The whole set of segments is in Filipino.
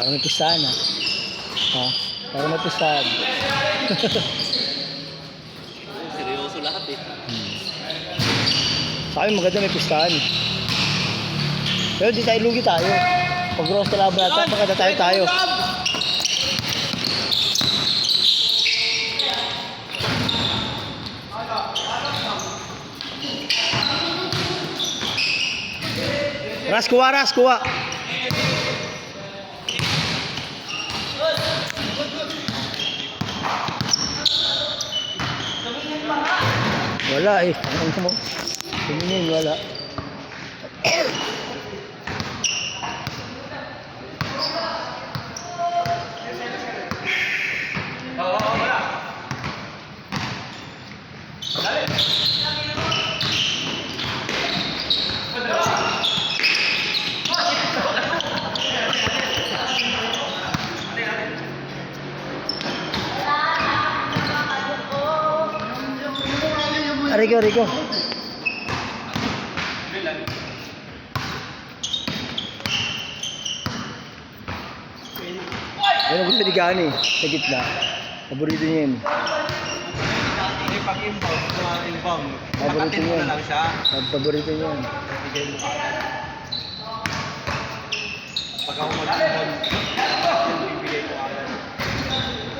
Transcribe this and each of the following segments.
Parang may pistahan ah. Ha? Parang may pistahan. Seryoso lahat eh. Sa akin maganda may pistahan. Pero di tayo lugi tayo. Pag gross ka laban natin, maganda tayo. Ras, kuha. Wala eh. Ano mo? Tumingin, wala. Rico. Ano gusto ni Gani? Sa gitna. Paborito niya yun. Hindi pag-inbound, inbound. Paborito niya yun. Na lang siya. Paborito niya yun. Bigay mo agad. Pag ako mag-inbound, bibigay ko agad.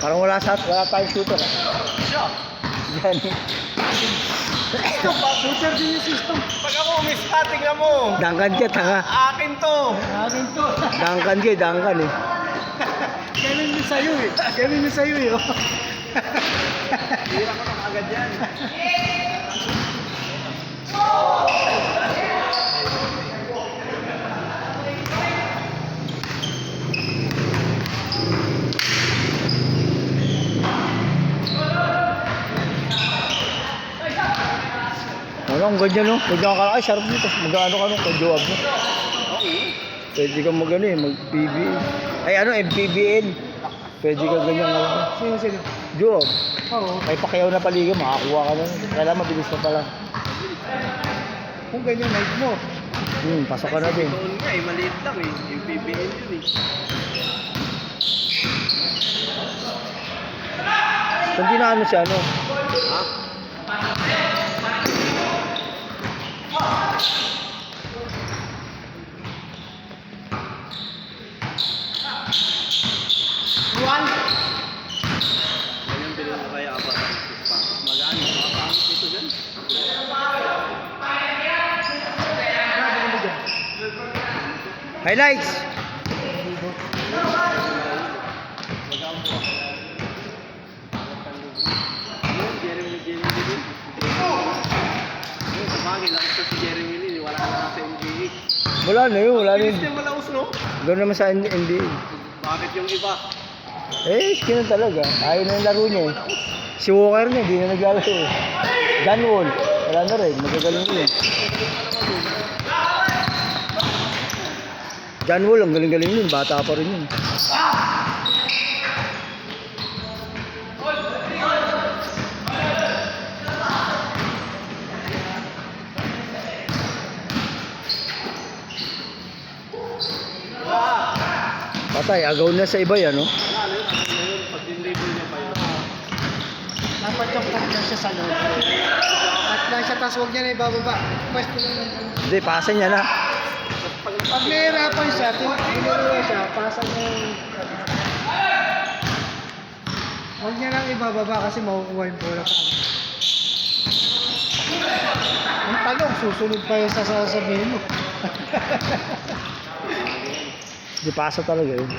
Parang wala tayong shooter. Siya. Gani. Shooter din yung system. Pag ako umis-ha, tingnan mo. Dangkan ka, tanga. Akin to. Dangkan eh. Ganun yung sa'yo eh. Hira ko na agad yan. Ang ganyan no? Pwede ka kalaki, sarap nito. Mag-ano ka no? Pag-joab mo. Pwede ka mag-ano eh, mag-PBL. Ay ano, MPBL. Pwede ka ganyan nga lang. Sino? Joab. Oo. May pakiyaw na paliga, makakuha ka na. Kailangan mabilis na pala. Kung ganyan, night mo. Pasok ka na din. Doon nga eh, maliit lang eh. Yung PBL yun eh. Hindi na ano siya, ano? Ha? Juan! Ganyan bilhin mo kaya apat. Magaan, makapangit dito dyan. Highlights! Magaan po. Jeremy din. Sabagay lang ito si Jeremy Lin. Wala na sa NBA. Wala na yun, wala na yun. Bilis din malaos, no? Gano'n naman sa NBA. Bakit yung iba? Eh, skin talaga. Ayaw na yung laro niya eh. Si Walker niya, hindi na naglalaro eh. John Wall, wala na rin. Magagaling yun. John Wall, ang galing-galing yun. Bata pa rin yun. Patay, agaw na sa iba yan, no? Pag din-label niya pa yun. Dapat yung cut lang siya sa loob. Cut lang siya, tapos huwag niya na ibababa. Pwesto lang ng Hindi, pasa niya na. pag nahirapan siya, tinulungan siya, pasa niya yung... Huwag niya lang ibababa kasi makukuha yung bola sa kanya. Ang tanong, susunod pa yung sasabihin mo. Hindi, pasa talaga yun.